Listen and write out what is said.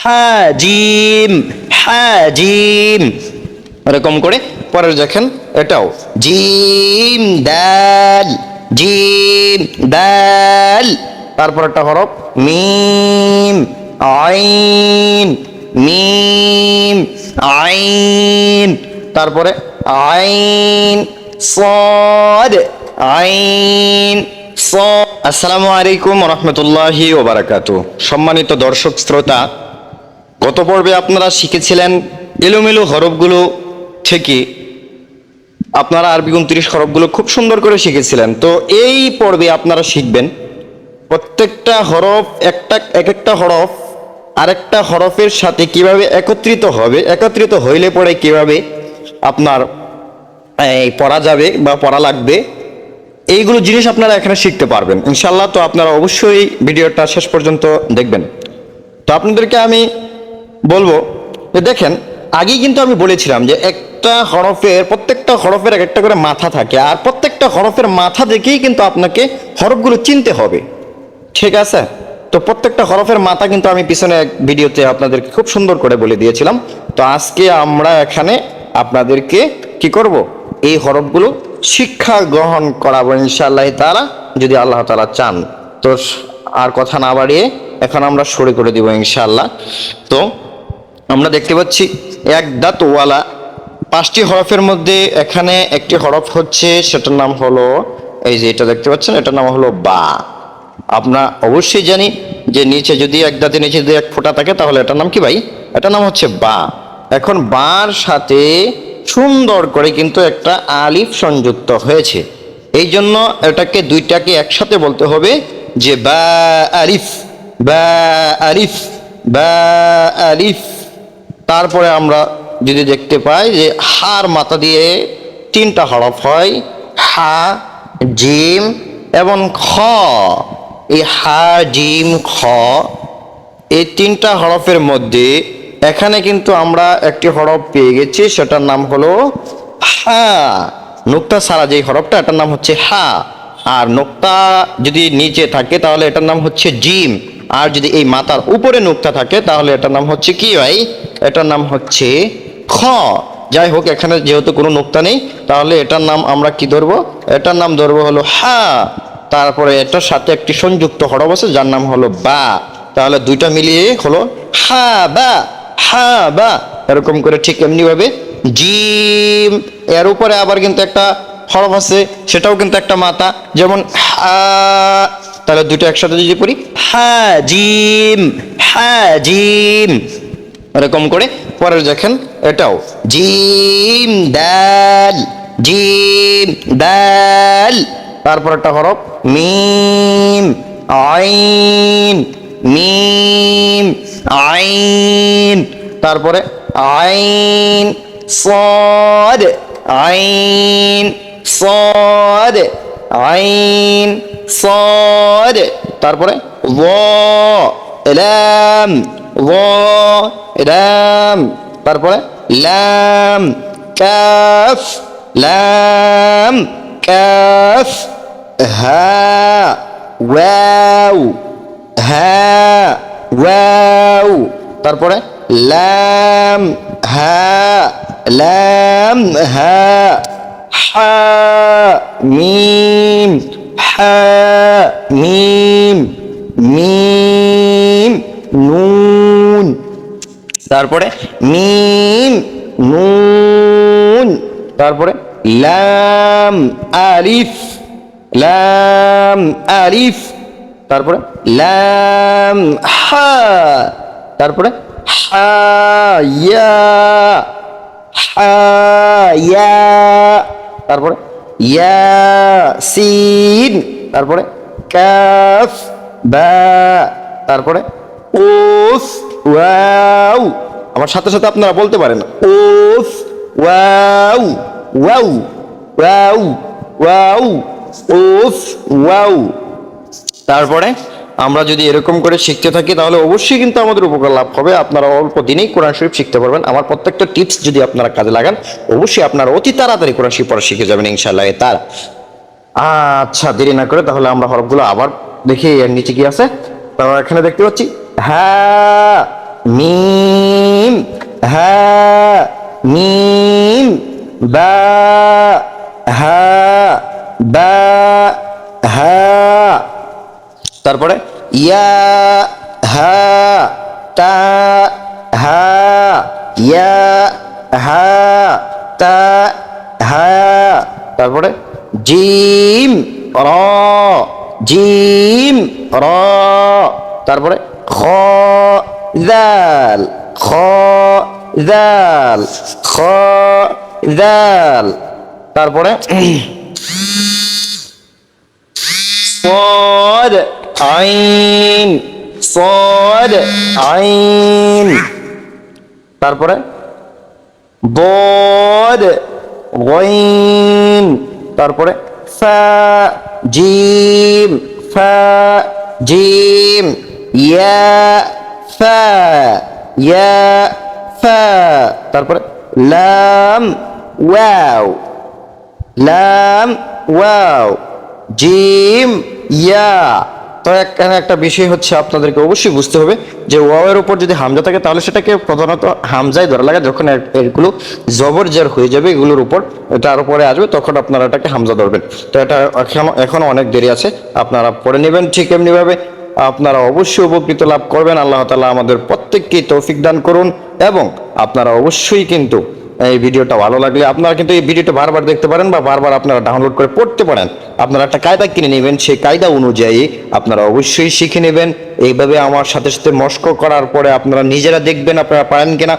হাজিম, হাজিম। এরকম করে পরে দেখেন এটাও জিম দাল, জিম দাল। তারপর একটা হরফ মিম, আইন, মিম আইন। তারপরে আইন সাদ, আইন সাদ। আসসালামু আলাইকুম ওয়া রাহমাতুল্লাহি ওয়া বারাকাতুহু। সম্মানিত দর্শক শ্রোতা, গত পর্বে আপনারা শিখেছিলেন এলোমেলো হরফগুলো থেকে আপনারা আরবি 29 হরফগুলো খুব সুন্দর করে শিখেছিলেন। তো এই পর্বে আপনারা শিখবেন প্রত্যেকটা হরফ এক একটা হরফ আরেকটা হরফের সাথে কিভাবে একত্রিত হবে, একত্রিত হইলে পরে কিভাবে আপনার পড়া যাবে বা পড়া লাগবে, এইগুলো জিনিস আপনারা এখানে শিখতে পারবেন ইনশাল্লাহ। তো আপনারা অবশ্যই ভিডিওটা শেষ পর্যন্ত দেখবেন। তো আপনাদেরকে আমি বলবো যে দেখেন, আগেই কিন্তু আমি বলেছিলাম যে প্রত্যেকটা হরফের এক একটা করে মাথা থাকে, আর প্রত্যেকটা হরফের মাথা দেখেই কিন্তু আপনাকে হরফগুলো চিনতে হবে, ঠিক আছে? তো প্রত্যেকটা হরফের মাথা কিন্তু আমি পিছনে এক ভিডিওতে আপনাদেরকে খুব সুন্দর করে বলে দিয়েছিলাম। তো আজকে আমরা এখানে আপনাদেরকে কি করব, এই হরফগুলো শিক্ষা গ্রহণ করাবো ইনশাআল্লাহ তাআলা, যদি আল্লাহ তাআলা চান। তো আর কথা না বাড়িয়ে এখন আমরা শুরু করে দিব ইনশাআল্লাহ। তো আমরা দেখতে পাচ্ছি এক দাঁতওয়ালা 5টি হরফের মধ্যে এখানে একটি হরফ হচ্ছে, সেটার নাম হলো, এই যে এটা দেখতে পাচ্ছেন, এটার নাম হলো বা। আমরা অবশ্যই জানি যে নিচে যদি এক দাঁতের নিচে যদি এক ফোঁটা থাকে তাহলে এটার নাম কি ভাই? এটার নাম হচ্ছে বা। এখন বার সাথে সুন্দর করে কিন্তু একটা আলিফ সংযুক্ত হয়েছে, এই জন্য এটাকে দুইটাকে একসাথে বলতে হবে যে বা আলিফ, বা আলিফ, বা আলিফ। তারপরে আমরা যদি দেখতে পাই যে হার মাথা দিয়ে 3টা হরফ হয়, হা, জিম এবং খ। এই হা, জিম, খ, এই 3টা হরফের মধ্যে এখানে কিন্তু আমরা একটি হরফ পেয়ে গেছি, সেটার নাম হলো হা। নোক্তা ছাড়া যে হরফটা, এটার নাম হচ্ছে হা। আর নোক্তা যদি নিচে থাকে তাহলে এটার নাম হচ্ছে জিম। আর যদি এই মাথার উপরে নোক্তা থাকে তাহলে এটার নাম হচ্ছে কি ভাই? এটার নাম হচ্ছে খ। যাই হোক, এখানে যেহেতু কোনো নোক্তা নেই তাহলে এটার নাম আমরা কি ধরবো? এটার নাম ধরবো হলো হা। তারপরে এটার সাথে একটি সংযুক্ত হরফ আছে যার নাম হলো বা। তাহলে দুইটা মিলিয়ে হলো হা বা, হা বা। এরকম করে ঠিক এমনি ভাবে জিম, এর উপরে আবার কিন্তু একটা হরফ আছে, সেটাও কিন্তু একটা মাথা, যেমন হা। তাহলে দুটো একসাথে যদি পড়ি হা জিম, হা জিম। এরকম করে পরে দেখেন এটাও জিম দাল, জিম দাল। তারপর একটা হরফ মিম আইন, মিম আইন। তারপরে আইন সাদ, আইন সাদ, আইন সাদ। তারপরে লাম, লাম। তারপরে লাম কাফ, লাম কাফ। হা ওয়াও, হা ওয়াও। তারপরে লাম হা, লাম হা। হা মিম, হা মিম, মিম নুন। তারপরে মিম নুন। তারপরে লাম আলিফ, লাম আলিফ। তারপরে লাম হা। তারপরে হা ইয়া, হা ইয়া। তারপরে ইয়াসিন। তারপরে কাফ বা। তারপরে উফ ওয়াও। আমার সাথে সাথে আপনারা বলতে পারেন উফ ওয়াও, ওয়াও ওয়াও, ওয়াও উফ ওয়াও। তারপরে আমরা যদি এরকম করে শিখতে থাকি তাহলে অবশ্যই কিন্তু আমাদের উপকার লাভ হবে। আপনারা অল্প দিনেই কোরআন শরীফ শিখতে পারবেন। আমার প্রত্যেকটা টিপস যদি আপনারা কাজে লাগান অবশ্যই আপনারা অতি তাড়াতাড়ি কোরআন শরীফ পড়া শিখে যাবেন ইনশাআল্লাহ তাআলা। আচ্ছা, দেরি না করে তাহলে আমরা হরফগুলো আবার দেখি এর নিচে কি আছে। তাহলে এখানে দেখতে পাচ্ছি হা, মিম, হা, মিম, বা, হা, বা, হা। তারপরে ইয়া, হা, তা, হা, ইয়া, হা, তা, হা। তারপরে জিম, র, জিম, র। তারপরে খ, দাল, খ, দাল, খ, দাল। তারপরে صاد عين صاد عين। তারপরে ضاد غين। তারপরে ফা, জিম, ফা, জিম, ইয়া, ফা, ইয়া, ফা। তারপরে লাম, ওয়াও, লাম, ওয়াও, জিম, ইয়া। তো এখানে একটা বিষয় হচ্ছে আপনাদেরকে অবশ্যই বুঝতে হবে যে ওয়াওয়ের উপর যদি হামজা থাকে তাহলে সেটাকে প্রধানত হামজায় ধরা লাগে। যখন এগুলো জবর জের হয়ে যাবে এগুলোর উপর, এটার উপরে আসবে, তখন আপনারা এটাকে হামজা ধরবেন। তো এটা এখনো অনেক দেরি আছে, আপনারা পড়ে নেবেন ঠিক এমনিভাবে। আপনারা অবশ্যই উপকৃত লাভ করবেন। আল্লাহ তাআলা আমাদের প্রত্যেককে তৌফিক দান করুন। এবং আপনারা অবশ্যই কিন্তু এই ভিডিওটা ভালো লাগলে আপনারা কিন্তু এই ভিডিওটা বারবার দেখতে পারেন বা বারবার আপনারা ডাউনলোড করে পড়তে পারেন। আপনারা একটা কায়দা কিনে নেবেন, সেই কায়দা অনুযায়ী আপনারা অবশ্যই শিখে নেবেন। এইভাবে আমার সাথে সাথে মস্ক করার পরে আপনারা নিজেরা দেখবেন আপনারা পারেন কিনা।